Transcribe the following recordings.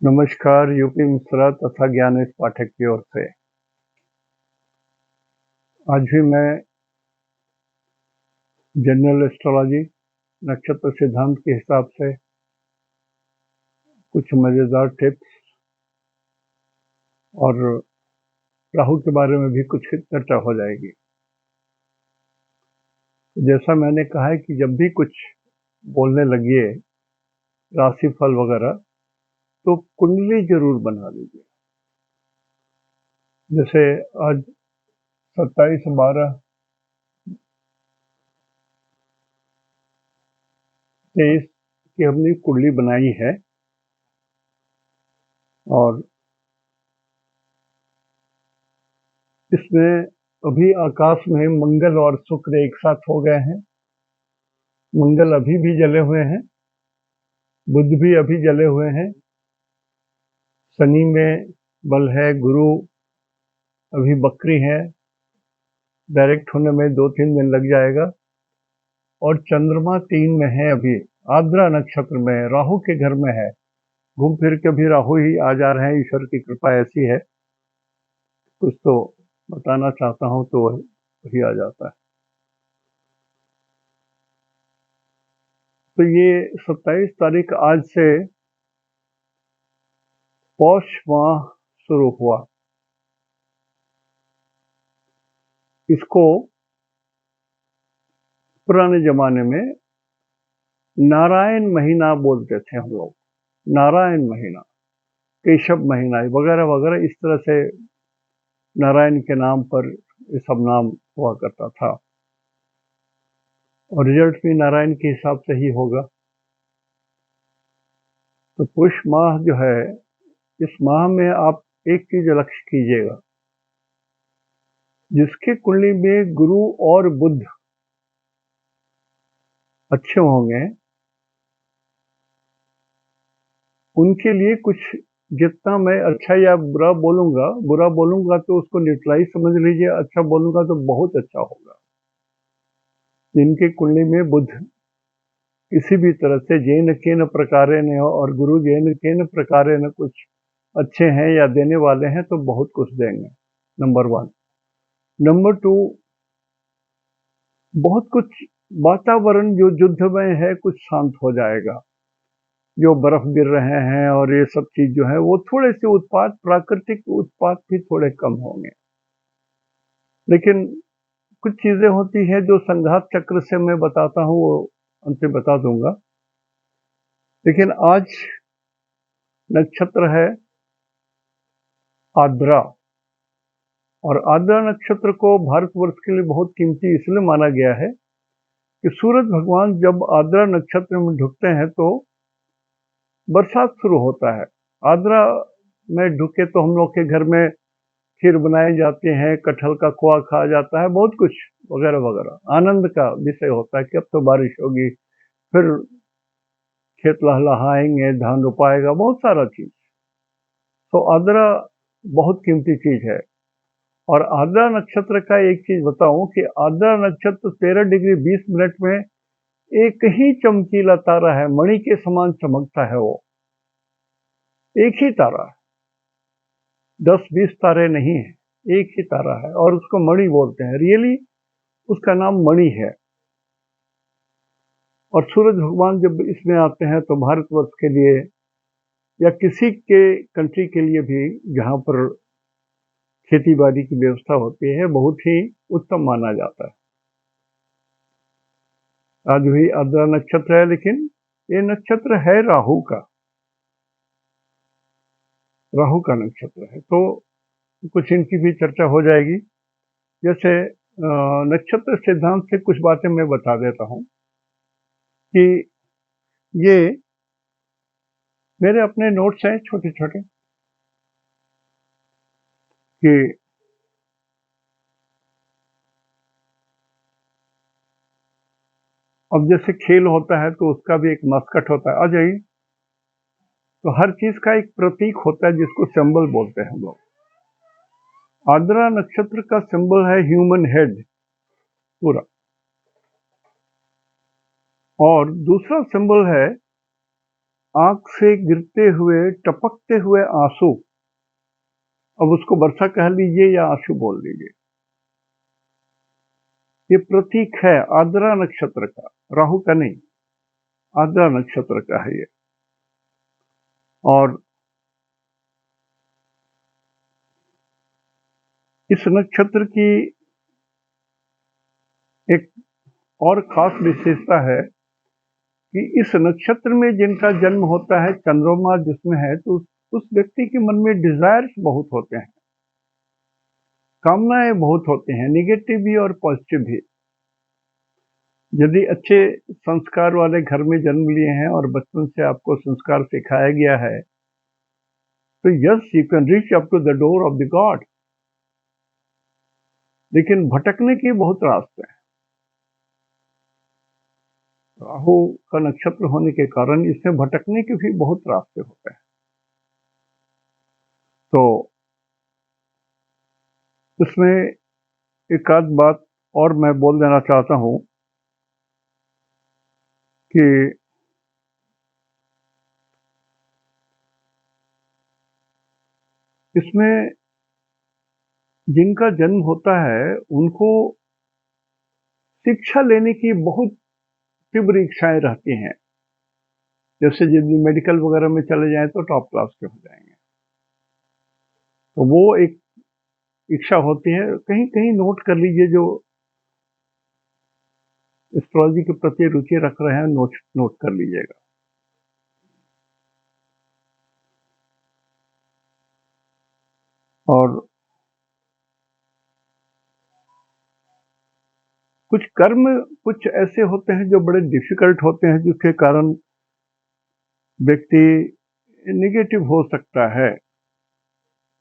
नमस्कार, यूपी मिश्रा तथा ज्ञानेश पाठक की ओर से। आज भी मैं जनरल एस्ट्रोलॉजी नक्षत्र सिद्धांत के हिसाब से कुछ मज़ेदार टिप्स और राहु के बारे में भी कुछ चर्चा हो जाएगी। जैसा मैंने कहा है कि जब भी कुछ बोलने लगिए राशिफल वगैरह, तो कुंडली जरूर बना लीजिए। जैसे आज 27/12/23 की हमने कुंडली बनाई है और इसमें अभी आकाश में मंगल और शुक्र एक साथ हो गए हैं। मंगल अभी भी जले हुए हैं, बुध भी अभी जले हुए हैं, शनि में बल है, गुरु अभी बकरी है, डायरेक्ट होने में 2-3 दिन लग जाएगा और चंद्रमा 3 में है, अभी आर्द्रा नक्षत्र में, राहु के घर में है। घूम फिर के भी राहु ही आ जा रहे हैं, ईश्वर की कृपा ऐसी है। कुछ तो बताना चाहता हूं तो वही आ जाता है। तो ये 27 तारीख आज से पौष माह शुरू हुआ। इसको पुराने जमाने में नारायण महीना बोलते थे हम लोग। नारायण महीना, केशव महीना वगैरह वगैरह, इस तरह से नारायण के नाम पर ये सब नाम हुआ करता था और रिजल्ट भी नारायण के हिसाब से ही होगा। तो पुष माह जो है, इस माह में आप एक चीज लक्ष्य कीजिएगा, जिसके कुंडली में गुरु और बुध अच्छे होंगे उनके लिए कुछ, जितना मैं अच्छा या बुरा बोलूंगा तो उसको न्यूट्रलाइज समझ लीजिए, अच्छा बोलूंगा तो बहुत अच्छा होगा। जिनके कुंडली में बुध किसी भी तरह से जेन केन प्रकारे ने हो और गुरु जेन केन प्रकारे ने कुछ अच्छे हैं या देने वाले हैं, तो बहुत कुछ देंगे। नंबर 1। नंबर 2, बहुत कुछ वातावरण जो युद्धमय है कुछ शांत हो जाएगा। जो बर्फ गिर रहे हैं और ये सब चीज जो है, वो थोड़े से उत्पात, प्राकृतिक उत्पात भी थोड़े कम होंगे। लेकिन कुछ चीजें होती हैं जो संघात चक्र से मैं बताता हूँ, वो अंत में बता दूंगा। लेकिन आज नक्षत्र है आद्रा, और आद्रा नक्षत्र को भारतवर्ष के लिए बहुत कीमती इसलिए माना गया है कि सूरज भगवान जब आद्रा नक्षत्र में ढुकते हैं तो बरसात शुरू होता है। आद्रा में ढुके तो हम लोग के घर में खीर बनाई जाती है, कटहल का खोआ खाया जाता है, बहुत कुछ वगैरह वगैरह। आनंद का विषय होता है कि अब तो बारिश होगी, फिर खेत लहलहाएंगे, धान रोपाएगा, बहुत सारा चीज। तो आद्रा बहुत कीमती चीज है। और आद्रा नक्षत्र का एक चीज बताऊं कि आद्रा नक्षत्र 13 डिग्री 20 मिनट में एक ही चमकीला तारा है, मणि के समान चमकता है। वो एक ही तारा है, 10-20 तारे नहीं है, एक ही तारा है और उसको मणि बोलते हैं। रियली उसका नाम मणि है। और सूरज भगवान जब इसमें आते हैं तो भारतवर्ष के लिए या किसी के कंट्री के लिए भी जहां पर खेती बाड़ी की व्यवस्था होती है, बहुत ही उत्तम माना जाता है। आज भी आद्रा नक्षत्र है, लेकिन ये नक्षत्र है राहु का, राहु का नक्षत्र है। तो कुछ इनकी भी चर्चा हो जाएगी। जैसे नक्षत्र सिद्धांत से कुछ बातें मैं बता देता हूं कि ये मेरे अपने नोट्स हैं छोटे छोटे, कि अब जैसे खेल होता है तो उसका भी एक मस्कट होता है। आ जाइए। तो हर चीज का एक प्रतीक होता है जिसको सिंबल बोलते हैं हम लोग। आद्रा नक्षत्र का सिंबल है ह्यूमन हेड पूरा, और दूसरा सिंबल है आंख से गिरते हुए टपकते हुए आंसू, अब उसको वर्षा कह लीजिए या आंसू बोल लीजिए, ये प्रतीक है आद्रा नक्षत्र का, राहु का नहीं, आद्रा नक्षत्र का है ये। और इस नक्षत्र की एक और खास विशेषता है कि इस नक्षत्र में जिनका जन्म होता है, चंद्रमा जिसमें है, तो उस व्यक्ति के मन में डिजायर्स बहुत होते हैं, कामनाएं बहुत होते हैं, निगेटिव भी और पॉजिटिव भी। यदि अच्छे संस्कार वाले घर में जन्म लिए हैं और बचपन से आपको संस्कार सिखाया गया है, तो yes, you can reach up to the door of the God. लेकिन भटकने के बहुत रास्ते हैं। राहु का नक्षत्र होने के कारण इसमें भटकने के भी बहुत रास्ते होते हैं। तो इसमें एक आध बात और मैं बोल देना चाहता हूं कि इसमें जिनका जन्म होता है उनको शिक्षा लेने की बहुत तीव्र इच्छाएं रहती हैं। जैसे यदि मेडिकल वगैरह में चले जाएं तो टॉप क्लास के हो जाएंगे, तो वो एक इच्छा होती है। कहीं कहीं नोट कर लीजिए, जो एस्ट्रोलॉजी के प्रति रुचि रख रहे हैं, नोट कर लीजिएगा। और कुछ कर्म कुछ ऐसे होते हैं जो बड़े डिफिकल्ट होते हैं, जिसके कारण व्यक्ति निगेटिव हो सकता है,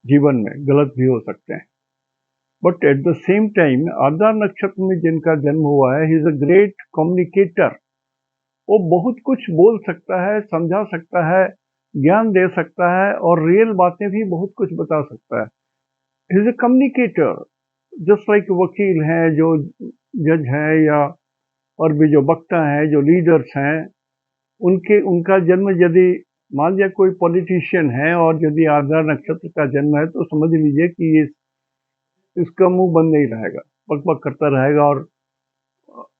जीवन में गलत भी हो सकते हैं। But at the same time Ardra नक्षत्र में जिनका जन्म हुआ है, he is a great communicator. वो बहुत कुछ बोल सकता है, समझा सकता है, ज्ञान दे सकता है और रियल बातें भी बहुत कुछ बता सकता है। He is a communicator, just like वकील हैं, जो जज हैं, या और भी जो वक्ता हैं, जो लीडर्स हैं, उनका जन्म यदि मान लिया कोई पॉलिटिशियन है और यदि आद्रा नक्षत्र का जन्म है, तो समझ लीजिए कि इसका मुंह बंद नहीं रहेगा, बक बक करता रहेगा और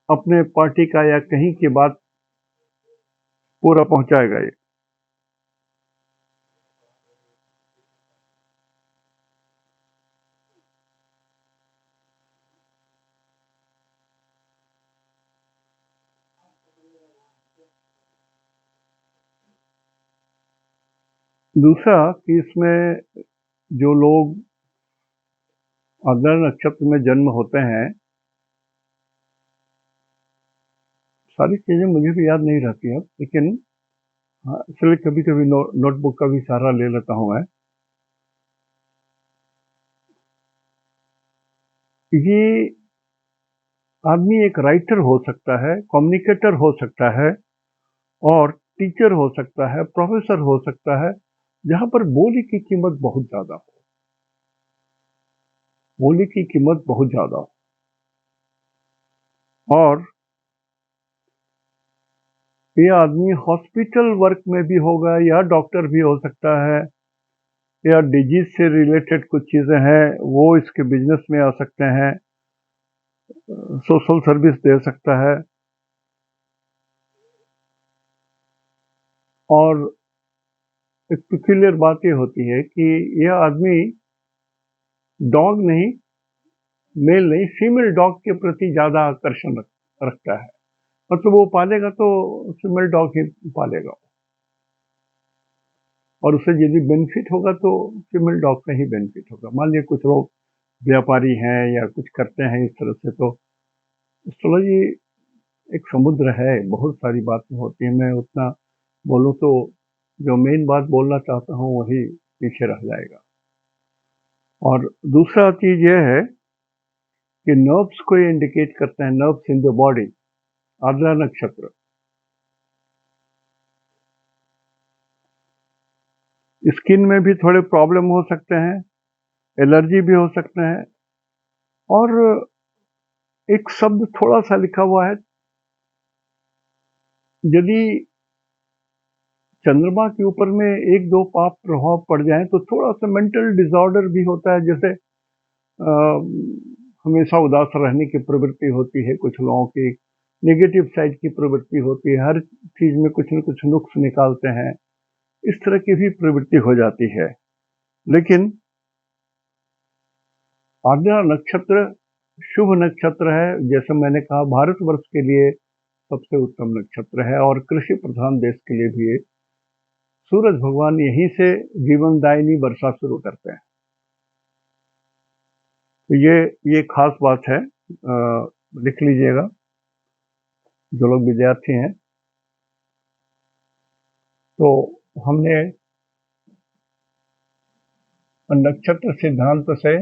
अपने पार्टी का या कहीं की बात पूरा पहुंचाएगा ये। दूसरा कि इसमें जो लोग आद्रा नक्षत्र में जन्म होते हैं, सारी चीजें मुझे भी याद नहीं रहती अब, लेकिन हाँ, इसलिए कभी कभी नोटबुक का भी सहारा ले लेता हूं मैं। ये आदमी एक राइटर हो सकता है, कम्युनिकेटर हो सकता है, और टीचर हो सकता है, प्रोफेसर हो सकता है, जहां पर बोली की कीमत बहुत ज्यादा हो, बोली की कीमत बहुत ज्यादा हो। और ये आदमी हॉस्पिटल वर्क में भी होगा, या डॉक्टर भी हो सकता है, या डिजीज से रिलेटेड कुछ चीजें हैं वो इसके बिजनेस में आ सकते हैं, सोशल सर्विस दे सकता है। और एक पिक्यूलियर बात ये होती है कि यह आदमी डॉग नहीं, मेल नहीं, फीमेल डॉग के प्रति ज्यादा आकर्षण रखता है। मतलब वो पालेगा तो फीमेल डॉग ही पालेगा, और उसे यदि बेनिफिट होगा तो फीमेल डॉग का ही बेनिफिट होगा। मान लीजिए कुछ लोग व्यापारी हैं या कुछ करते हैं इस तरह से, तो एस्ट्रोलॉजी एक समुद्र है, बहुत सारी बातें होती हैं। मैं उतना बोलूं तो जो मेन बात बोलना चाहता हूं वही पीछे रह जाएगा। और दूसरा चीज यह है कि नर्व्स को ये इंडिकेट करते हैं, nerves in the body, Ardra नक्षत्र। स्किन में भी थोड़े प्रॉब्लम हो सकते हैं, एलर्जी भी हो सकते हैं। और एक शब्द थोड़ा सा लिखा हुआ है, यदि चंद्रमा के ऊपर में एक दो पाप प्रभाव पड़ जाए तो थोड़ा सा मेंटल डिसऑर्डर भी होता है, जैसे हमेशा उदास रहने की प्रवृत्ति होती है, कुछ लोगों की नेगेटिव साइड की प्रवृत्ति होती है, हर चीज में कुछ न कुछ नुक्स निकालते हैं, इस तरह की भी प्रवृत्ति हो जाती है। लेकिन आद्रा नक्षत्र शुभ नक्षत्र है, जैसे मैंने कहा भारतवर्ष के लिए सबसे उत्तम नक्षत्र है और कृषि प्रधान देश के लिए भी सूरज भगवान यहीं से जीवनदायिनी वर्षा शुरू करते हैं। तो ये खास बात है, लिख लीजिएगा जो लोग विद्यार्थी हैं। तो हमने नक्षत्र सिद्धांत से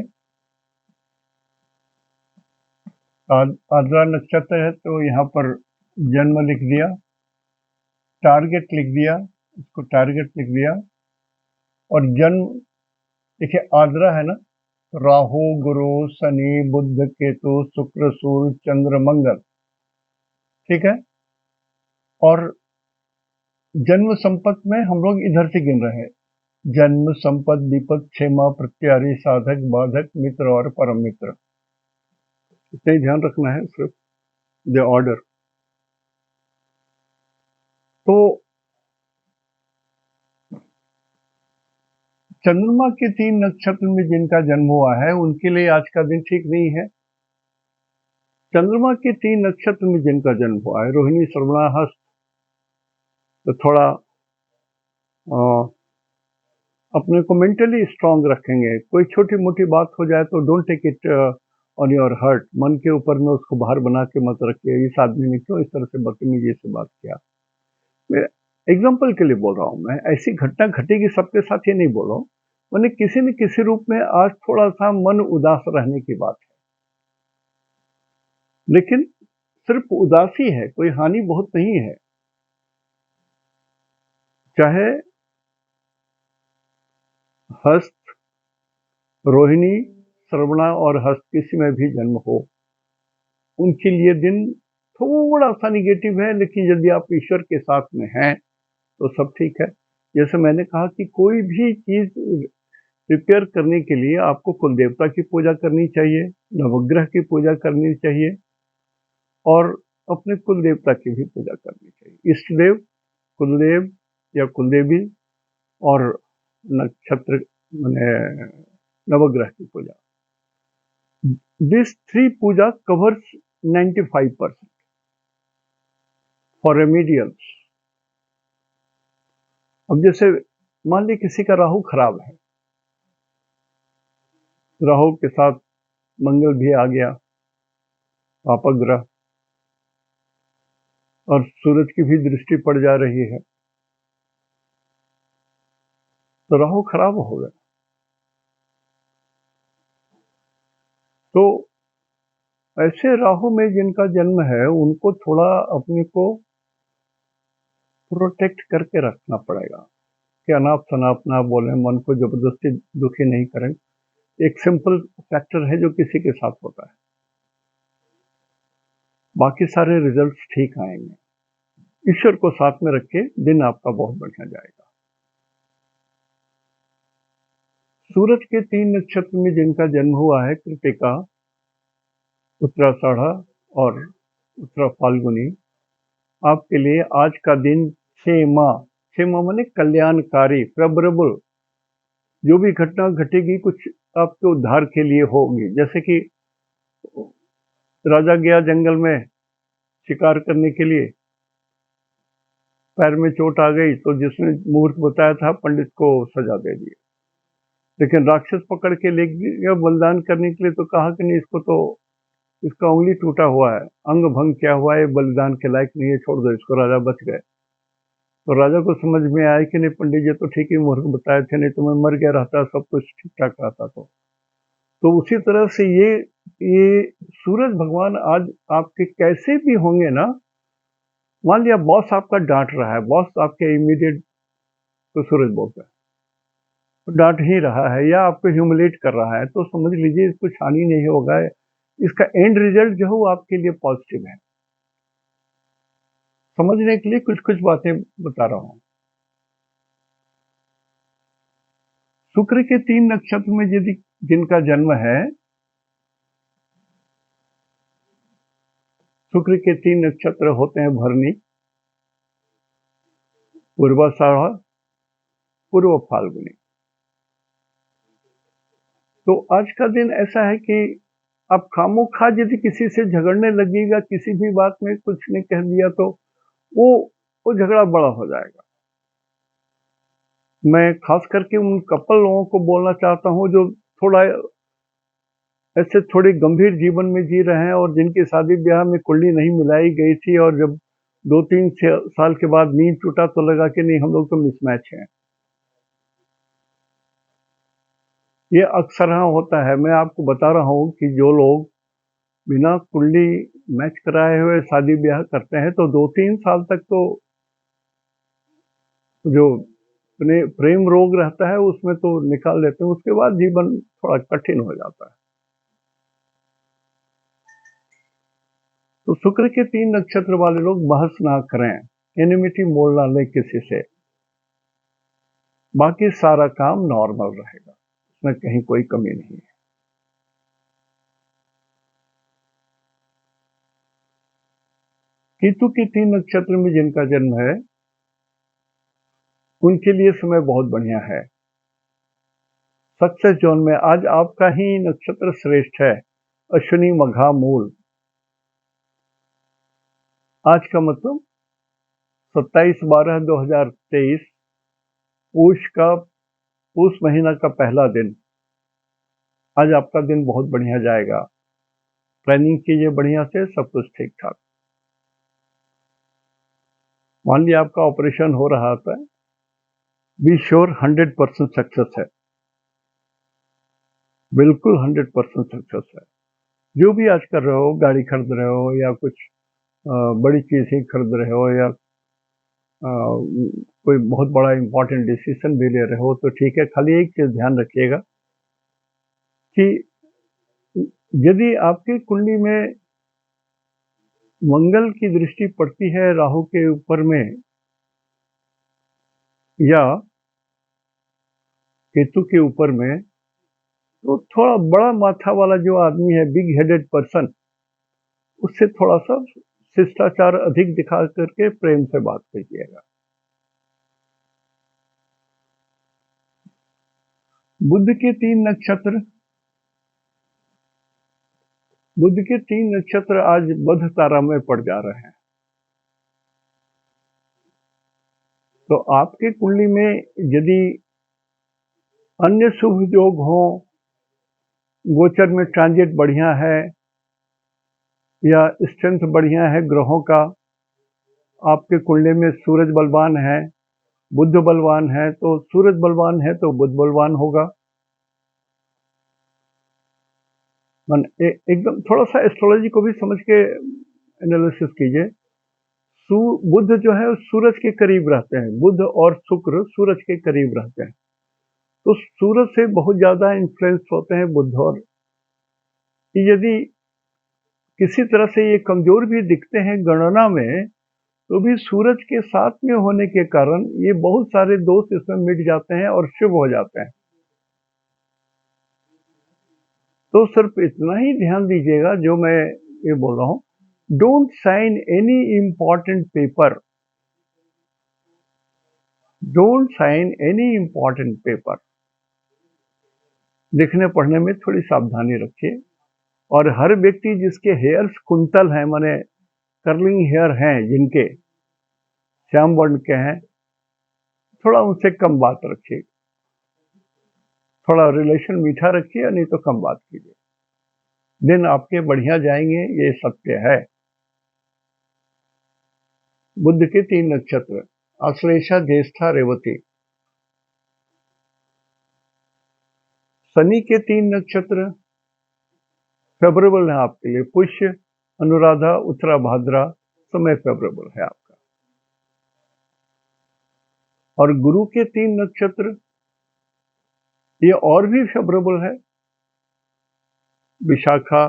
आद्रा नक्षत्र है तो यहाँ पर जन्म लिख दिया, टारगेट लिख दिया, इसको टारगेट लिख दिया, और जन्म देखिए आद्रा है ना, राहु गुरु शनि बुध केतु शुक्र सूर्य चंद्र मंगल, ठीक है। और जन्म संपत में हम लोग इधर से गिन रहे हैं, जन्म संपत विपद क्षेमा प्रत्यारी साधक बाधक मित्र और परम मित्र, इतना ही ध्यान रखना है सिर्फ द ऑर्डर। तो चंद्रमा के 3 नक्षत्र में जिनका जन्म हुआ है उनके लिए आज का दिन ठीक नहीं है। चंद्रमा के 3 नक्षत्र में जिनका जन्म हुआ है रोहिणी श्रवणा हस्त, तो थोड़ा अपने को मेंटली स्ट्रांग रखेंगे, कोई छोटी मोटी बात हो जाए तो don't take it on your heart, मन के ऊपर में उसको बाहर बना के मत रखिए, इस आदमी ने क्यों इस तरह से बदतमीजी से बात किया। मैं एग्जाम्पल के लिए बोल रहा हूँ, मैं ऐसी घटना घटेगी सबके साथ ये नहीं बोल रहा हूँ, मैंने किसी न किसी रूप में आज थोड़ा सा मन उदास रहने की बात है, लेकिन सिर्फ उदासी है, कोई हानि बहुत नहीं है। चाहे हस्त रोहिणी श्रवणा और हस्त किसी में भी जन्म हो, उनके लिए दिन थोड़ा सा निगेटिव है, लेकिन यदि आप ईश्वर के साथ में हैं तो सब ठीक है। जैसे मैंने कहा कि कोई भी चीज प्रिपेयर करने के लिए आपको कुल देवता की पूजा करनी चाहिए, नवग्रह की पूजा करनी चाहिए और अपने कुल देवता की भी पूजा करनी चाहिए, इष्ट देव, कुलदेव या कुलदेवी और नक्षत्र माने नवग्रह की पूजा। This 3 puja covers 95% for remedials. अब जैसे मान ली किसी का राहु खराब है, राहु के साथ मंगल भी आ गया पापक ग्रह, और सूरज की भी दृष्टि पड़ जा रही है, तो राहु खराब हो गया। तो ऐसे राहु में जिनका जन्म है उनको थोड़ा अपने को प्रोटेक्ट करके रखना पड़ेगा कि अनाप शनाप ना बोलें, मन को जबरदस्ती दुखी नहीं करें। एक सिंपल फैक्टर है जो किसी के साथ होता है, बाकी सारे रिजल्ट्स ठीक आएंगे। ईश्वर को साथ में रख के दिन आपका बहुत बढ़िया जाएगा। सूरज के 3 नक्षत्र में जिनका जन्म हुआ है कृतिका, उत्तराषाढ़ा और उत्तरा फाल्गुनी, आपके लिए आज का दिन क्षेमा माने कल्याणकारी, फेवरेबल, जो भी घटना घटेगी कुछ आपके उद्धार के लिए होगी। जैसे कि राजा गया जंगल में शिकार करने के लिए, पैर में चोट आ गई तो जिसने मुहूर्त बताया था पंडित को सजा दे दी, लेकिन राक्षस पकड़ के ले गया बलिदान करने के लिए, तो कहा कि नहीं इसको तो इसका उंगली टूटा हुआ है, अंग भंग क्या हुआ है, बलिदान के लायक नहीं है, छोड़ दो इसको। राजा बच गए। तो राजा को समझ में आया कि नहीं पंडित जी तो ठीक ही मुहूर्त बताए थे, नहीं तो मैं मर गया रहता, सब कुछ ठीक ठाक रहता। तो उसी तरह से ये सूरज भगवान आज आपके कैसे भी होंगे ना, मान लिया बॉस आपका डांट रहा है, बॉस आपके इमीडिएट तो सूरज बोलता है तो डांट ही रहा है या आपको ह्यूमिलेट कर रहा है, तो समझ लीजिए कुछ हानि नहीं होगा, इसका एंड रिजल्ट जो है वो आपके लिए पॉजिटिव है। समझने के लिए कुछ कुछ बातें बता रहा हूं। शुक्र के 3 नक्षत्र में यदि जिनका जन्म है, शुक्र के 3 नक्षत्र होते हैं भरणी, पूर्वाषाढ़ा, पूर्व फाल्गुनी। तो आज का दिन ऐसा है कि आप खामोखा यदि किसी से झगड़ने लगेगा, किसी भी बात में कुछ ने कह दिया तो वो झगड़ा बड़ा हो जाएगा। मैं खास करके उन कपल लोगों को बोलना चाहता हूं जो थोड़ा ऐसे थोड़ी गंभीर जीवन में जी रहे हैं और जिनकी शादी ब्याह में कुंडली नहीं मिलाई गई थी और जब 2-3 साल के बाद नींद टूटा तो लगा कि नहीं हम लोग तो मिसमैच हैं। ये अक्सर हाँ होता है। मैं आपको बता रहा हूँ कि जो लोग बिना कुंडली मैच कराए हुए शादी ब्याह करते हैं तो 2-3 साल तक तो जो प्रेम रोग रहता है उसमें तो निकाल लेते हैं, उसके बाद जीवन थोड़ा कठिन हो जाता है। तो शुक्र के 3 नक्षत्र वाले लोग बहस ना करें, एनिमिटी मोल ना लें किसी से, बाकी सारा काम नॉर्मल रहेगा, उसमें कहीं कोई कमी नहीं है। केतु के 3 नक्षत्र में जिनका जन्म है उनके लिए समय बहुत बढ़िया है। सक्सेस जोन में आज आपका ही नक्षत्र श्रेष्ठ है, अश्विनी मघा मूल। आज का मतलब 27/12/2023 पूष महीना का पहला दिन। आज आपका दिन बहुत बढ़िया जाएगा। प्लानिंग कीजिए बढ़िया से, सब कुछ ठीक ठाक। मान लिया आपका ऑपरेशन हो रहा था, बी श्योर 100% सक्सेस है, बिल्कुल 100% सक्सेस है। जो भी आज कर रहे हो, गाड़ी खरीद रहे हो या कुछ बड़ी चीज ही खरीद रहे हो या कोई बहुत बड़ा इंपॉर्टेंट डिसीजन भी ले रहे हो तो ठीक है। खाली एक चीज ध्यान रखिएगा कि यदि आपकी कुंडली में मंगल की दृष्टि पड़ती है राहु के ऊपर में या केतु के ऊपर में, तो थोड़ा बड़ा माथा वाला जो आदमी है, बिग हेडेड पर्सन, उससे थोड़ा सा शिष्टाचार अधिक दिखा करके प्रेम से बात कीजिएगा। बुध के 3 नक्षत्र, बुध के 3 नक्षत्र आज बुध तारा में पड़ जा रहे हैं। तो आपके कुंडली में यदि अन्य शुभ योग हो, गोचर में ट्रांजिट बढ़िया है या स्ट्रेंथ बढ़िया है ग्रहों का, आपके कुंडली में सूरज बलवान है, बुध बलवान है, तो सूरज बलवान है तो बुध बलवान होगा। एकदम थोड़ा सा एस्ट्रोलॉजी को भी समझ के एनालिसिस कीजिए। बुध जो है सूरज के करीब रहते हैं, बुध और शुक्र सूरज के करीब रहते हैं, तो सूरज से बहुत ज्यादा इन्फ्लुएंस होते हैं बुध। और यदि किसी तरह से ये कमजोर भी दिखते हैं गणना में, तो भी सूरज के साथ में होने के कारण ये बहुत सारे दोष इसमें मिट जाते हैं और शुभ हो जाते हैं। तो सिर्फ इतना ही ध्यान दीजिएगा जो मैं ये बोल रहा हूं, don't sign any important paper, don't sign any important paper. लिखने पढ़ने में थोड़ी सावधानी रखिए। और हर व्यक्ति जिसके हेयर्स कुंतल हैं, माने कर्लिंग हेयर हैं, जिनके श्याम वर्ण के हैं, थोड़ा उनसे कम बात रखिए, थोड़ा रिलेशन मीठा रखिए, नहीं तो कम बात कीजिए। दिन आपके बढ़िया जाएंगे, ये सत्य है। बुध के 3 नक्षत्र, आश्लेषा, ज्येष्ठा, रेवती। शनि के 3 नक्षत्र फेवरेबल है आपके लिए, पुष्य, अनुराधा, उत्तरा भाद्रा, समय फेवरेबल है आपका। और गुरु के 3 नक्षत्र ये और भी फेवरेबल है, विशाखा,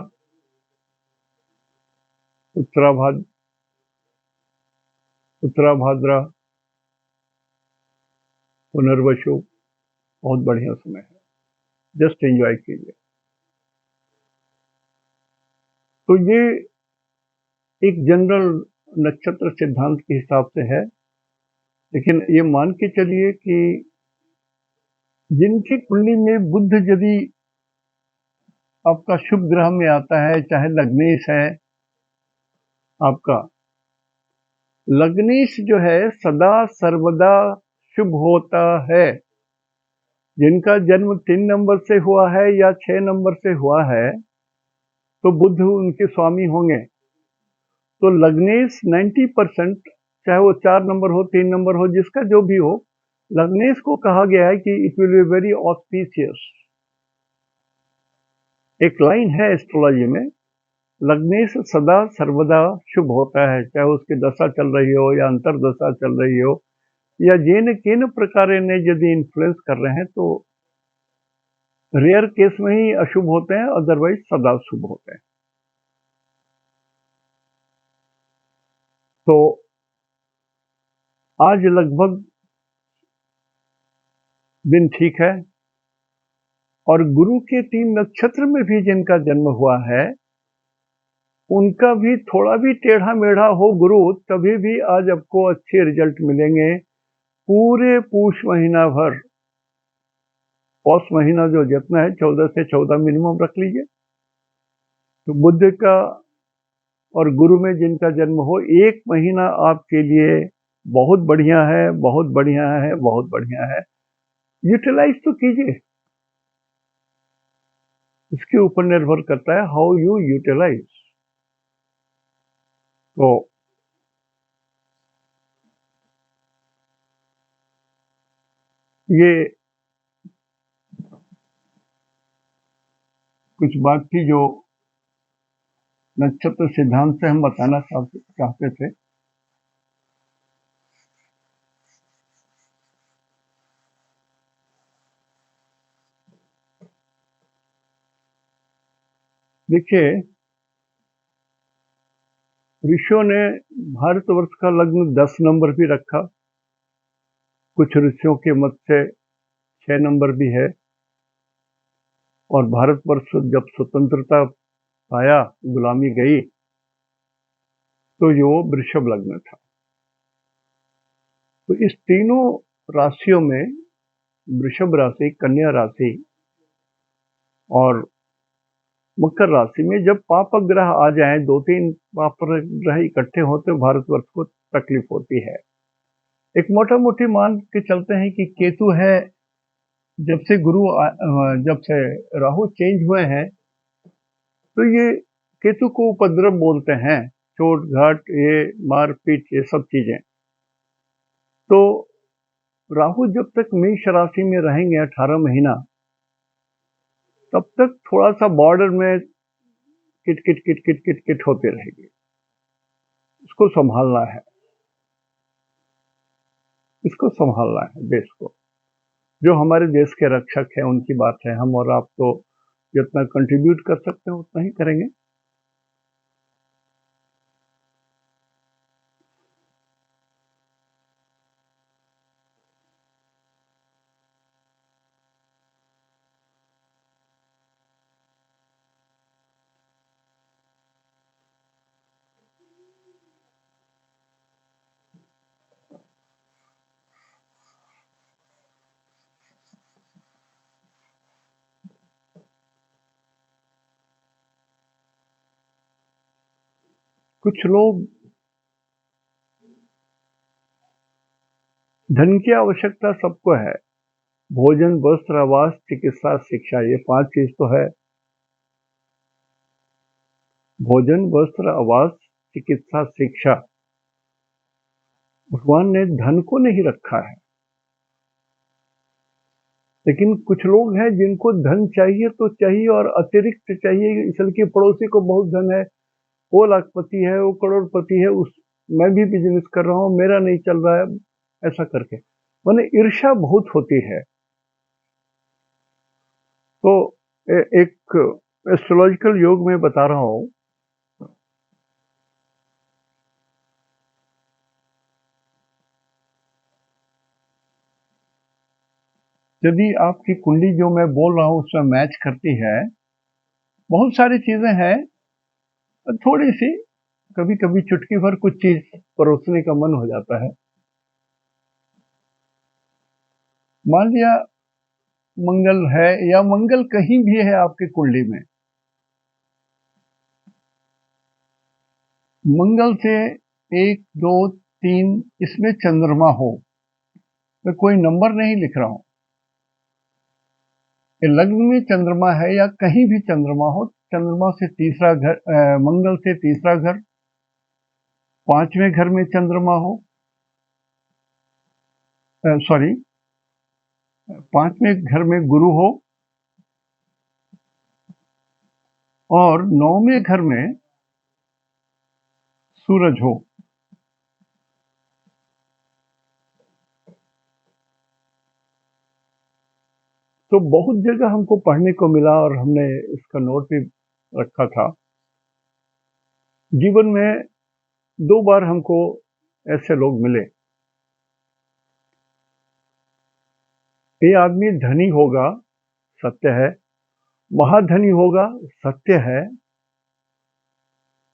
उत्तरा भाद्रा, पुनर्वसु, बहुत बढ़िया समय है, जस्ट एंजॉय कीजिए। तो ये एक जनरल नक्षत्र सिद्धांत के हिसाब से है, लेकिन ये मान के चलिए कि जिनकी कुंडली में बुध यदि आपका शुभ ग्रह में आता है, चाहे लग्नेश है आपका, लग्नेश जो है सदा सर्वदा शुभ होता है। जिनका जन्म 3 नंबर से हुआ है या 6 नंबर से हुआ है, तो बुध उनके स्वामी होंगे। तो लग्नेश 90%, चाहे वो 4 नंबर हो, 3 नंबर हो, जिसका जो भी हो, लग्नेश को कहा गया है कि it will be very auspicious. एक लाइन है एस्ट्रोलॉजी में, लग्नेश सदा सर्वदा शुभ होता है, चाहे उसकी दशा चल रही हो या अंतरदशा चल रही हो, या जेन केन प्रकार ने यदि इन्फ्लुएंस कर रहे हैं, तो रेयर केस में ही अशुभ होते हैं, अदरवाइज सदा शुभ होते हैं। तो आज लगभग दिन ठीक है, और गुरु के 3 नक्षत्र में भी जिनका जन्म हुआ है, उनका भी थोड़ा भी टेढ़ा मेढ़ा हो गुरु, तभी भी आज आपको अच्छे रिजल्ट मिलेंगे। पूरे पूष महीना भर, पौष महीना जो जितना है 14 से 14 मिनिमम रख लीजिए, तो बुध का और गुरु में जिनका जन्म हो, 1 महीना आपके लिए बहुत बढ़िया है, बहुत बढ़िया है, बहुत बढ़िया है। यूटिलाइज तो कीजिए, इसके ऊपर निर्भर करता है हाउ यू यूटिलाइज। तो ये कुछ बात थी जो नक्षत्र सिद्धांत से हम बताना चाहते थे। देखिए, ऋषियों ने भारतवर्ष का लग्न 10 नंबर भी रखा, कुछ ऋषियों के मत से 6 नंबर भी है, और भारतवर्ष जब स्वतंत्रता पाया, गुलामी गई, तो ये वो वृषभ लग्न था। तो इस तीनों राशियों में वृषभ राशि, कन्या राशि और मकर राशि में जब पाप ग्रह आ जाएं, 2-3 पाप ग्रह इकट्ठे होते, भारतवर्ष को तकलीफ होती है। एक मोटा मोटी मान के चलते हैं कि केतु है, जब से जब से राहु चेंज हुए हैं, तो ये केतु को उपद्रव बोलते हैं, चोट घाट, ये मारपीट, ये सब चीजें। तो राहु जब तक मेष राशि में रहेंगे 18 महीना, तब तक थोड़ा सा बॉर्डर में kit kit kit kit kit kit होते रहेगी। इसको संभालना है, इसको संभालना है देश को। जो हमारे देश के रक्षक हैं उनकी बात है, हम और आप तो जितना कंट्रीब्यूट कर सकते हैं उतना ही करेंगे। कुछ लोग, धन की आवश्यकता सबको है, भोजन, वस्त्र, आवास, चिकित्सा, शिक्षा, ये 5 चीज तो है। भोजन, वस्त्र, आवास, चिकित्सा, शिक्षा, भगवान ने धन को नहीं रखा है। लेकिन कुछ लोग हैं जिनको धन चाहिए तो चाहिए, और अतिरिक्त चाहिए, इसलिए कि पड़ोसी को बहुत धन है, वो लाखपति है, वो करोड़पति है, उस मैं भी बिजनेस कर रहा हूं, मेरा नहीं चल रहा है, ऐसा करके माने ईर्ष्या बहुत होती है। तो एक एस्ट्रोलॉजिकल योग में बता रहा हूं, यदि आपकी कुंडली जो मैं बोल रहा हूँ उसमें मैच करती है, बहुत सारी चीजें हैं, थोड़ी सी कभी कभी चुटकी भर कुछ चीज परोसने का मन हो जाता है। मान लिया मंगल है या मंगल कहीं भी है आपकी कुंडली में, मंगल से 1 2 3 इसमें चंद्रमा हो, मैं कोई नंबर नहीं लिख रहा हूं, कि लग्न में चंद्रमा है या कहीं भी चंद्रमा हो, चंद्रमा से तीसरा घर, मंगल से तीसरा घर, 5वें घर में चंद्रमा हो, सॉरी 5वें घर में गुरु हो और 9वें घर में सूरज हो, तो बहुत जगह हमको पढ़ने को मिला और हमने इसका नोट भी रखा था। जीवन में 2 बार हमको ऐसे लोग मिले। ये आदमी धनी होगा, सत्य है, महाधनी होगा, सत्य है,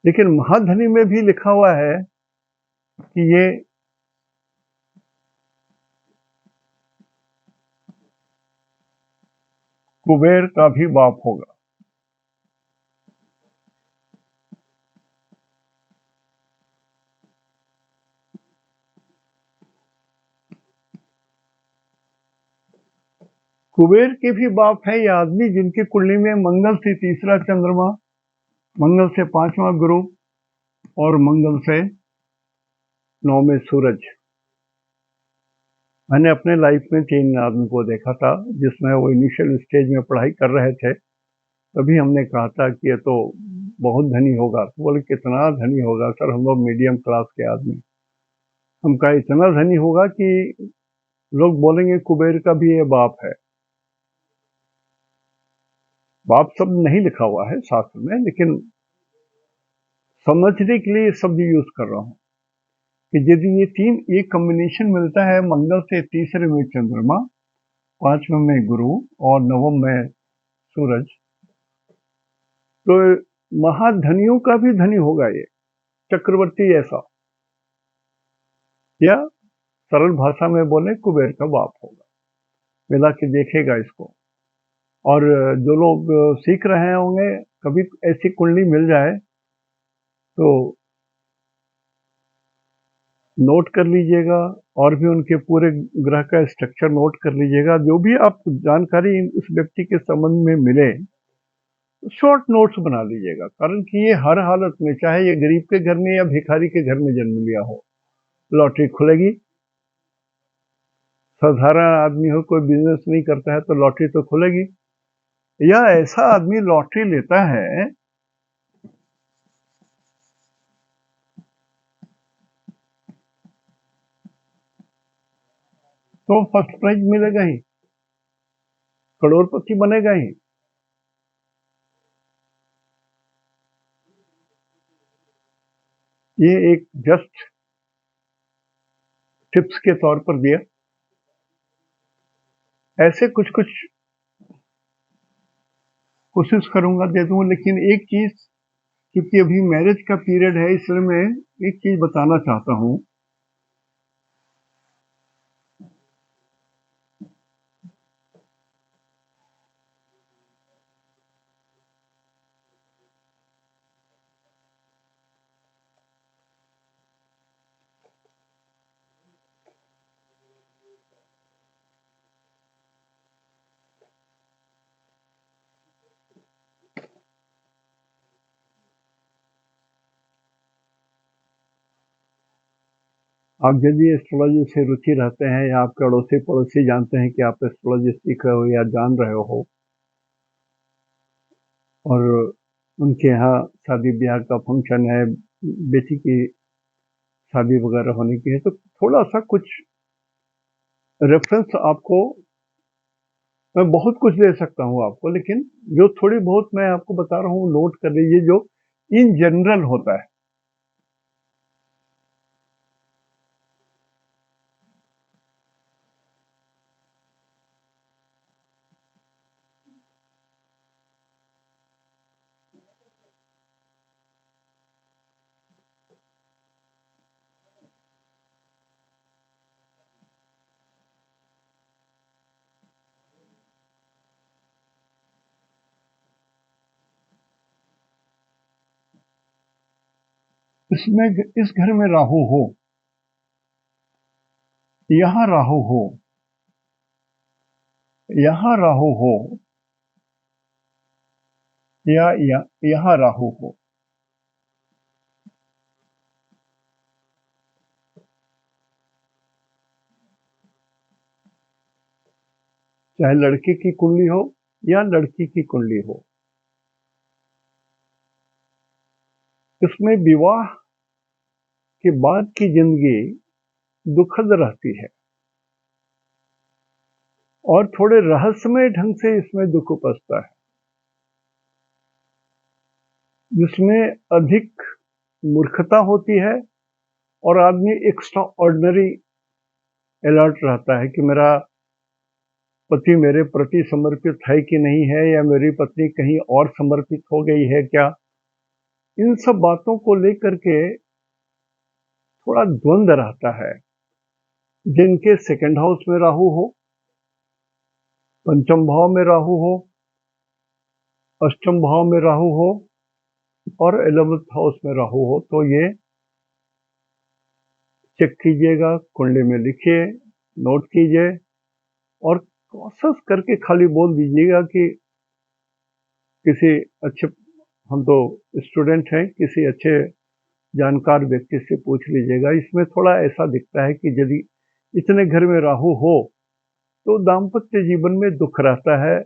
लेकिन महाधनी में भी लिखा हुआ है कि ये कुबेर का भी बाप होगा। कुबेर के भी बाप है ये आदमी जिनकी कुंडली में मंगल से तीसरा चंद्रमा, मंगल से 5वां गुरु और मंगल से 9वें सूरज। मैंने अपने लाइफ में 3 आदमी को देखा था, जिसमें वो इनिशियल स्टेज में पढ़ाई कर रहे थे, तभी हमने कहा था कि ये तो बहुत धनी होगा। तो बोले कितना धनी होगा सर, हम लोग मीडियम क्लास के आदमी। हम कहा इतना धनी होगा कि लोग बोलेंगे कुबेर का भी ये बाप है। बाप शब्द नहीं लिखा हुआ है शास्त्र में, लेकिन समझने के लिए शब्द यूज कर रहा हूं कि यदि ये 3 एक कॉम्बिनेशन मिलता है, मंगल से तीसरे में चंद्रमा, 5वें में गुरु और 9वें में सूरज, तो महाधनियों का भी धनी होगा ये, चक्रवर्ती ऐसा, या सरल भाषा में बोले कुबेर का बाप होगा। मिला के देखेगा इसको। और जो लोग सीख रहे होंगे, कभी ऐसी कुंडली मिल जाए तो नोट कर लीजिएगा, और भी उनके पूरे ग्रह का स्ट्रक्चर नोट कर लीजिएगा। जो भी आप जानकारी इस व्यक्ति के संबंध में मिले, शॉर्ट नोट्स बना लीजिएगा, कारण कि ये हर हालत में, चाहे ये गरीब के घर में या भिखारी के घर में जन्म लिया हो, लॉटरी खुलेगी। साधारण आदमी हो, कोई बिजनेस नहीं करता है, तो लॉटरी तो खुलेगी। या ऐसा आदमी लॉटरी लेता है तो फर्स्ट प्राइज मिलेगा ही, करोड़पति बनेगा ही। ये एक जस्ट टिप्स के तौर पर दिया। ऐसे कुछ कुछ कोशिश करूंगा दे दूं, लेकिन एक चीज, क्योंकि अभी मैरिज का पीरियड है, इसलिए मैं एक चीज बताना चाहता हूं। आप यदि एस्ट्रोलॉजी से रुचि रखते हैं, या आपके अड़ोसी पड़ोसी जानते हैं कि आप एस्ट्रोलॉजी सीख रहे हो या जान रहे हो, और उनके यहाँ शादी ब्याह का फंक्शन है, बेटी की शादी वगैरह होने की है, तो थोड़ा सा कुछ रेफरेंस आपको, मैं बहुत कुछ दे सकता हूँ आपको, लेकिन जो थोड़ी बहुत मैं आपको बता रहा हूँ नोट कर लीजिए, जो इन जनरल होता है। इसमें इस घर में राहु हो, यहां राहु हो, यहां राहु हो, या यहां राहु हो, चाहे लड़के की कुंडली हो या लड़की की कुंडली हो, इसमें विवाह के बाद की जिंदगी दुखद रहती है और थोड़े रहस्यमय ढंग से इसमें दुख उपजता है, जिसमें अधिक मूर्खता होती है और आदमी एक्स्ट्रा ऑर्डिनरी अलर्ट रहता है कि मेरा पति मेरे प्रति समर्पित है कि नहीं है, या मेरी पत्नी कहीं और समर्पित हो गई है क्या। इन सब बातों को लेकर के थोड़ा द्वंद रहता है। जिनके सेकंड हाउस में राहु हो, पंचम भाव में राहु हो, अष्टम भाव में राहु हो और 11th हाउस में राहु हो, तो ये चेक कीजिएगा, कुंडली में लिखिए, नोट कीजिए और कोशिश करके खाली बोल दीजिएगा कि किसी अच्छे, हम तो स्टूडेंट हैं, किसी अच्छे जानकार व्यक्ति से पूछ लीजिएगा। इसमें थोड़ा ऐसा दिखता है कि यदि इतने घर में राहु हो तो दाम्पत्य जीवन में दुख रहता है,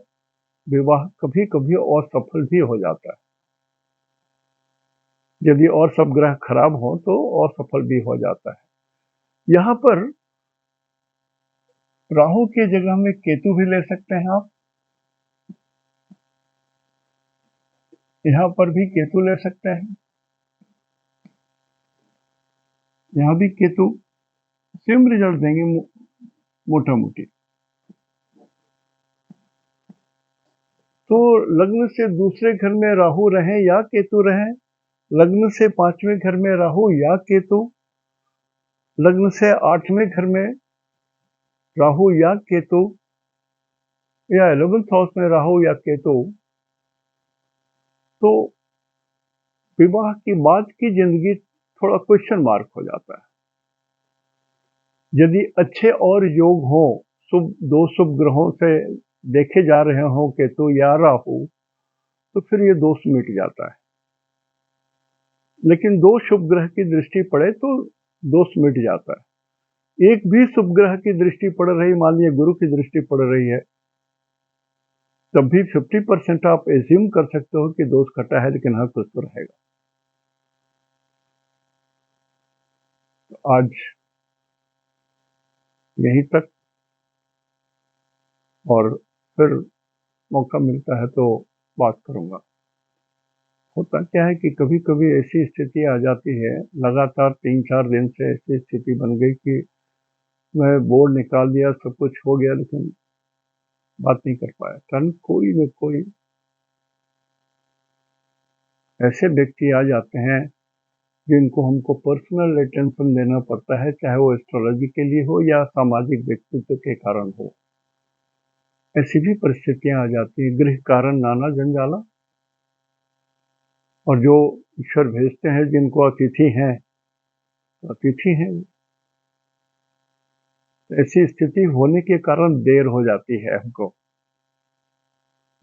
विवाह कभी कभी असफल भी हो जाता है। यदि और सब ग्रह खराब हो तो असफल भी हो जाता है। यहाँ पर राहु की जगह में केतु भी ले सकते हैं आप, यहाँ पर भी केतु ले सकते हैं, यहाँ भी केतु सेम रिजल्ट देंगे मोटा मोटी। तो लग्न से दूसरे घर में राहु रहे या केतु रहे, लग्न से 5वें घर में राहु या केतु, लग्न से 8वें घर में राहु या केतु, या 11th हाउस में राहु या केतु, तो विवाह की बाद की जिंदगी थोड़ा क्वेश्चन मार्क हो जाता है। यदि अच्छे और योग हो, दो शुभ ग्रहों से देखे जा रहे हो केतु या राहु, तो फिर ये दोष मिट जाता है। लेकिन दो शुभ ग्रह की दृष्टि पड़े तो दोष मिट जाता है। एक भी शुभ ग्रह की दृष्टि पड़ रही, मान लीजिए गुरु की दृष्टि पड़ रही है, तब भी 50% आप एज्यूम कर सकते हो कि दोष घटा है, लेकिन हाँ कुछ तो रहेगा। आज यहीं तक, और फिर मौका मिलता है तो बात करूंगा। होता क्या है कि कभी कभी ऐसी स्थिति आ जाती है, लगातार 3-4 दिन से ऐसी स्थिति बन गई कि मैं बोर्ड निकाल दिया, सब कुछ हो गया, लेकिन बात नहीं कर पाया। कारण कोई न कोई ऐसे व्यक्ति आ जाते हैं जिनको हमको पर्सनल अटेंशन देना पड़ता है, चाहे वो एस्ट्रोलॉजी के लिए हो या सामाजिक व्यक्तित्व के कारण हो। ऐसी भी परिस्थितियां आ जाती है, गृह कारण नाना जंजाला। और जो ईश्वर भेजते हैं, जिनको अतिथि हैं, अतिथि हैं। ऐसी स्थिति होने के कारण देर हो जाती है हमको,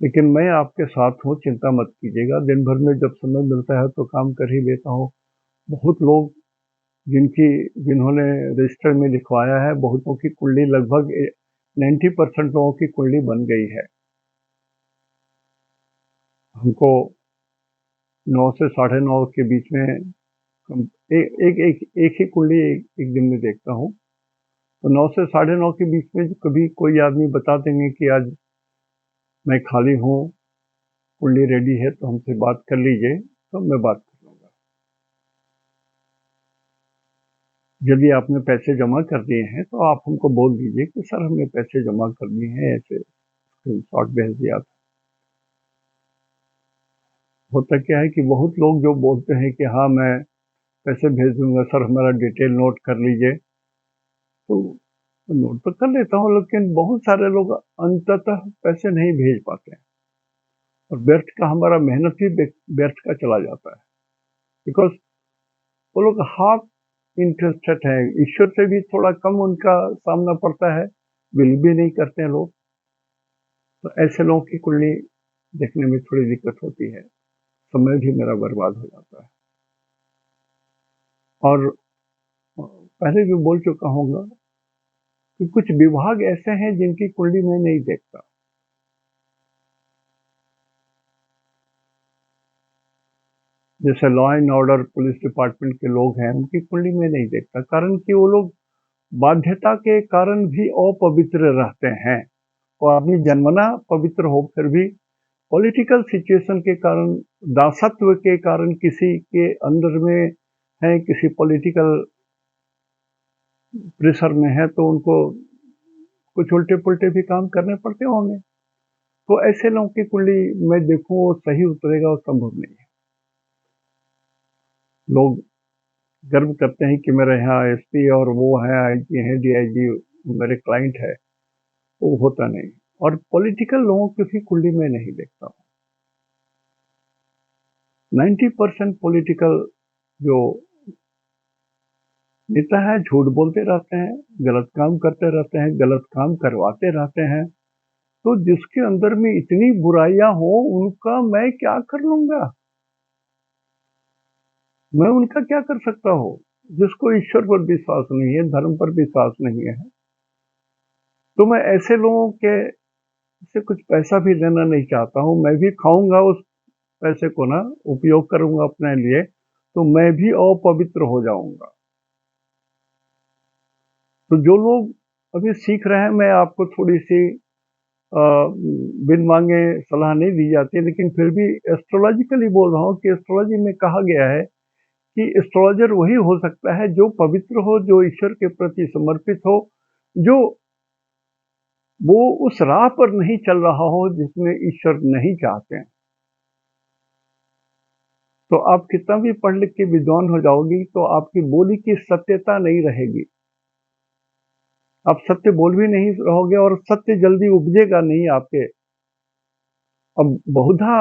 लेकिन मैं आपके साथ हूँ, चिंता मत कीजिएगा। दिन भर में जब समय मिलता है तो काम कर ही लेता हूँ। बहुत लोग जिन्होंने रजिस्टर में लिखवाया है, बहुतों की कुंडली, लगभग 90% लोगों की कुंडली बन गई है। हमको 9 से 9:30 के बीच में एक ही कुंडली एक दिन में देखता हूँ, तो 9 से 9:30 के बीच में कभी कोई आदमी बता देंगे कि आज मैं खाली हूँ, कुंडली रेडी है, तो हमसे बात कर लीजिए, तो मैं बात कर लूँगा। यदि आपने पैसे जमा कर दिए हैं तो आप हमको बोल दीजिए कि सर हमने पैसे जमा कर दिए हैं, ऐसे स्क्रीनशॉट भेज दिया था। होता क्या है कि बहुत लोग जो बोलते हैं कि हाँ मैं पैसे भेज दूंगा सर, हमारा डिटेल नोट कर लीजिए, तो नोट तो कर लेता हूँ, लेकिन बहुत सारे लोग अंततः पैसे नहीं भेज पाते हैं और व्यर्थ का, हमारा मेहनत ही व्यर्थ का चला जाता है। बिकॉज वो लोग हाफ इंटरेस्टेड है, ईश्वर से भी थोड़ा कम उनका सामना पड़ता है, बिल भी नहीं करते हैं लोग। तो ऐसे लोगों की कुंडली देखने में थोड़ी दिक्कत होती है, समय भी मेरा बर्बाद हो जाता है। और पहले भी बोल चुका हूँगा कि कुछ विभाग ऐसे हैं जिनकी कुंडली मैं नहीं देखता। जैसे law and order police department के लोग हैं, उनकी कुंडली में नहीं देखता, कारण कि वो लोग बाध्यता के कारण भी अपवित्र रहते हैं। वो आदमी जन्मना पवित्र हो, फिर भी पॉलिटिकल सिचुएशन के कारण, दासत्व के कारण किसी के अंडर में है, किसी पॉलिटिकल प्रेशर में है, तो उनको कुछ उल्टे पुल्टे भी काम करने पड़ते होंगे। तो ऐसे लोगों की कुंडली मैं देखूं वो सही उतरेगा, वो संभव नहीं है। लोग गर्व करते हैं कि मेरे यहाँ एसपी और वो है, आईजी है, डीआईजी मेरे क्लाइंट है, वो होता नहीं। और पॉलिटिकल लोगों की भी कुंडली में नहीं देखता हूँ। 90% पॉलिटिकल जो नेता है झूठ बोलते रहते हैं, गलत काम करते रहते हैं, गलत काम करवाते रहते हैं। तो जिसके अंदर में इतनी बुराइयां हो, उनका मैं क्या कर लूंगा? मैं उनका क्या कर सकता हूँ? जिसको ईश्वर पर विश्वास नहीं है, धर्म पर विश्वास नहीं है, तो मैं ऐसे लोगों के से कुछ पैसा भी लेना नहीं चाहता हूँ। मैं भी खाऊंगा उस पैसे को ना, उपयोग करूंगा अपने लिए, तो मैं भी अपवित्र हो जाऊंगा। तो जो लोग अभी सीख रहे हैं, मैं आपको थोड़ी सी बिन मांगे सलाह नहीं दी जाती, लेकिन फिर भी एस्ट्रोलॉजिकली बोल रहा हूँ कि एस्ट्रोलॉजी में कहा गया है कि एस्ट्रोलॉजर वही हो सकता है जो पवित्र हो, जो ईश्वर के प्रति समर्पित हो, जो वो उस राह पर नहीं चल रहा हो जिसमें ईश्वर नहीं चाहते हैं। तो आप कितना भी पढ़ लिख के विद्वान हो जाओगी, तो आपकी बोली की सत्यता नहीं रहेगी। आप सत्य बोल भी नहीं रहोगे और सत्य जल्दी उपजेगा नहीं आपके। अब बहुधा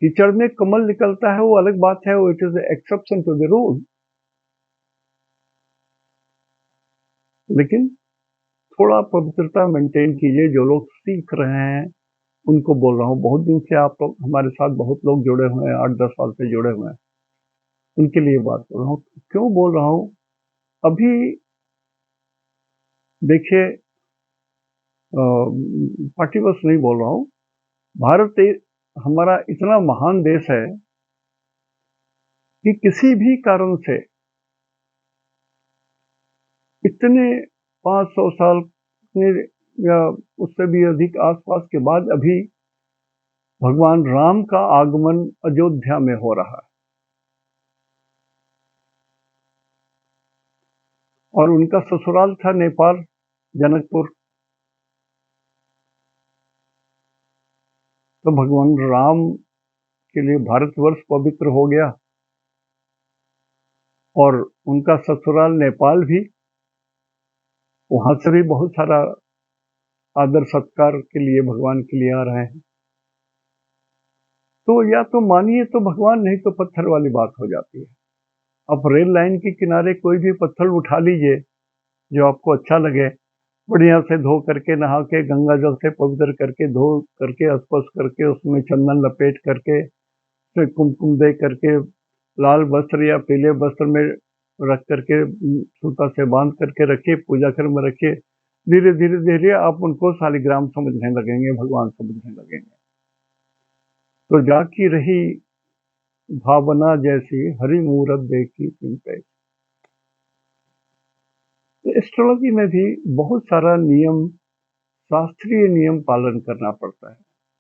कीचड़ में कमल निकलता है, वो अलग बात है, वो it is exception to the rule. लेकिन थोड़ा पवित्रता मेंटेन कीजिए। जो लोग सीख रहे हैं उनको बोल रहा हूँ, बहुत दिन से आप लोग हमारे साथ बहुत लोग जुड़े हुए हैं, 8-10 साल से जुड़े हुए हैं, उनके लिए बात कर रहा हूँ। क्यों बोल रहा हूँ? अभी देखिए, पार्टीवश नहीं बोल रहा हूँ, भारत हमारा इतना महान देश है कि किसी भी कारण से इतने 500 साल या उससे भी अधिक आसपास के बाद अभी भगवान राम का आगमन अयोध्या में हो रहा है, और उनका ससुराल था नेपाल, जनकपुर। तो भगवान राम के लिए भारतवर्ष पवित्र हो गया, और उनका ससुराल नेपाल भी, वहां से भी बहुत सारा आदर सत्कार के लिए भगवान के लिए आ रहे हैं। तो या तो मानिए तो भगवान, नहीं तो पत्थर वाली बात हो जाती है। आप रेल लाइन के किनारे कोई भी पत्थर उठा लीजिए जो आपको अच्छा लगे, बढ़िया से धो करके, नहा के, गंगा जल से पवित्र करके, धो करके, स्पर्श करके, उसमें चंदन लपेट करके, फिर कुमकुम दे करके, लाल वस्त्र या पीले वस्त्र में रख करके, सूता से बांध करके रखिए, पूजा घर में रखिए। धीरे धीरे धीरे आप उनको शालिग्राम समझने लगेंगे, भगवान समझने लगेंगे। तो जाकी रही भावना जैसी, हरि मूरत देखी चिंतै। तो एस्ट्रोलॉजी में भी बहुत सारा नियम, शास्त्रीय नियम पालन करना पड़ता है।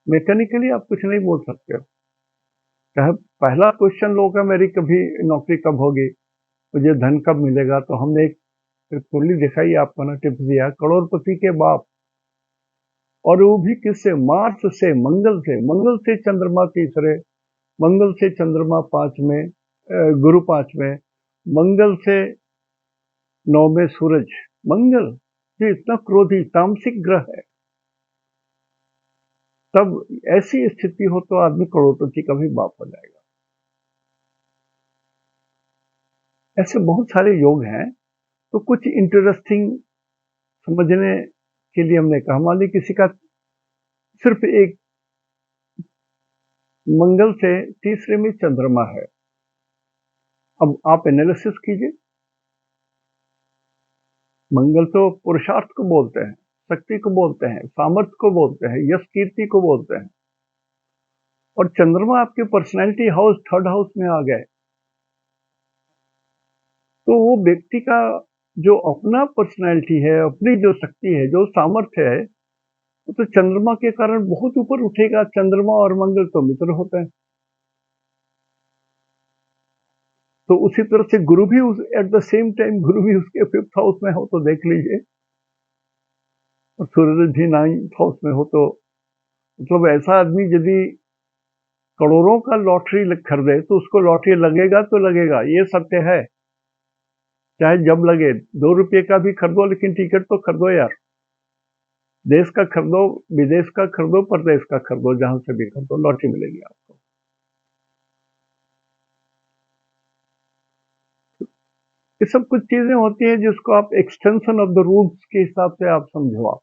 मैकेनिकली आप कुछ नहीं बोल सकते हो। चाहे पहला क्वेश्चन लोगों का, मेरी कभी नौकरी कब होगी, मुझे धन कब मिलेगा, तो हमने एक कुंडली दिखाई आपको ना, टिप्स दिया, करोड़पति के बाप, और वो भी किससे? मार्स से, मंगल से। मंगल से चंद्रमा तीसरे, मंगल से चंद्रमा 5 में, गुरु 5 में, मंगल से 9 में सूरज। मंगल ये इतना क्रोधी तामसिक ग्रह है। तब ऐसी स्थिति हो तो आदमी करोड़पति का भी बाप हो जाएगा। ऐसे बहुत सारे योग हैं। तो कुछ इंटरेस्टिंग समझने के लिए हमने कहा, मान लीजिए किसी का सिर्फ एक मंगल से तीसरे में चंद्रमा है। अब आप एनालिसिस कीजिए, मंगल तो पुरुषार्थ को बोलते हैं, शक्ति को बोलते हैं, सामर्थ्य को बोलते हैं, यश कीर्ति को बोलते हैं, और चंद्रमा आपके पर्सनैलिटी हाउस, थर्ड हाउस में आ गए, तो वो व्यक्ति का जो अपना पर्सनैलिटी है, अपनी जो शक्ति है, जो सामर्थ्य है, तो चंद्रमा के कारण बहुत ऊपर उठेगा। चंद्रमा और मंगल तो मित्र होते हैं। तो उसी तरह से गुरु भी एट द सेम टाइम गुरु भी उसके 5th हाउस में हो तो देख लीजिए, और सूर्य भी 9th हाउस में हो, तो मतलब ऐसा आदमी यदि करोड़ों का लॉटरी खरीदे तो उसको लॉटरी लगेगा तो लगेगा, ये सत्य है। चाहे जब लगे, 2 रुपये का भी खरीदो, लेकिन टिकट तो खरीदो यार। देश का खरीदो, विदेश का खरीदो, परदेश का खरीदो, जहां से भी खरीदो, लॉटरी मिलेगी आपको। ये सब कुछ चीजें होती हैं जिसको आप एक्सटेंशन ऑफ द रूल्स के हिसाब से आप समझो। आप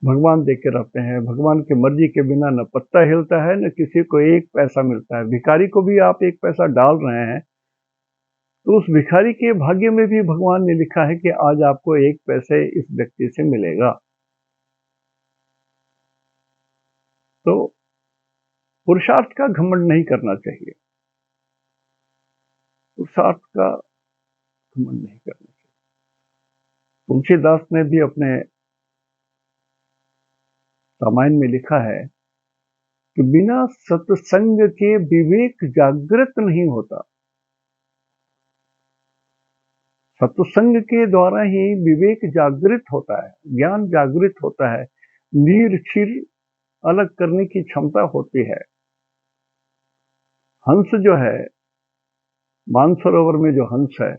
भगवान देख के रहते हैं, भगवान की मर्जी के बिना न पत्ता हिलता है, न किसी को एक पैसा मिलता है। भिखारी को भी आप एक पैसा डाल रहे हैं, तो उस भिखारी के भाग्य में भी भगवान ने लिखा है कि आज आपको एक पैसे इस व्यक्ति से मिलेगा। तो पुरुषार्थ का घमंड नहीं करना चाहिए, पुरुषार्थ का घमंड नहीं करना चाहिए। तुलसीदास ने भी अपने रामायण में लिखा है कि बिना सत्संग के विवेक जागृत नहीं होता। सत्संग के द्वारा ही विवेक जागृत होता है, ज्ञान जागृत होता है, नीर क्षीर अलग करने की क्षमता होती है। हंस जो है, मानसरोवर में जो हंस है,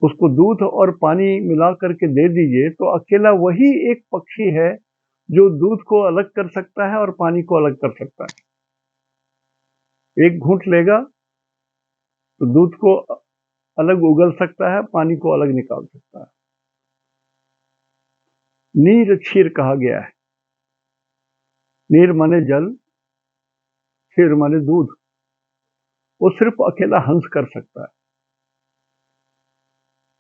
उसको दूध और पानी मिला करके दे दीजिए तो अकेला वही एक पक्षी है जो दूध को अलग कर सकता है और पानी को अलग कर सकता है। एक घूंट लेगा तो दूध को अलग उगल सकता है, पानी को अलग निकाल सकता है। नीर क्षीर कहा गया है। नीर माने जल, क्षीर माने दूध। वो सिर्फ अकेला हंस कर सकता है,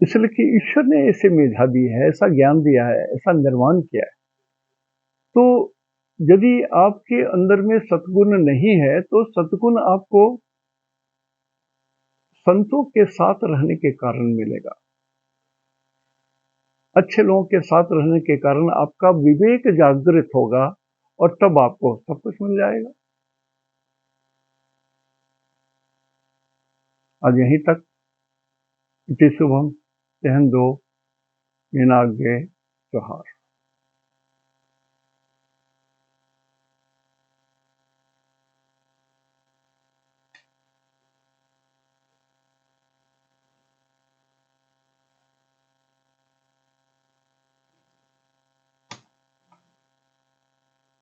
इसलिए कि ईश्वर ने ऐसे मेधा दी है, ऐसा ज्ञान दिया है, ऐसा निर्माण किया है। तो यदि आपके अंदर में सद्गुण नहीं है तो सद्गुण आपको संतों के साथ रहने के कारण मिलेगा। अच्छे लोगों के साथ रहने के कारण आपका विवेक जागृत होगा और तब आपको सब कुछ मिल जाएगा। आज यहीं तक। इति शुभम। तेहन दो मीनाग्ये जोहार।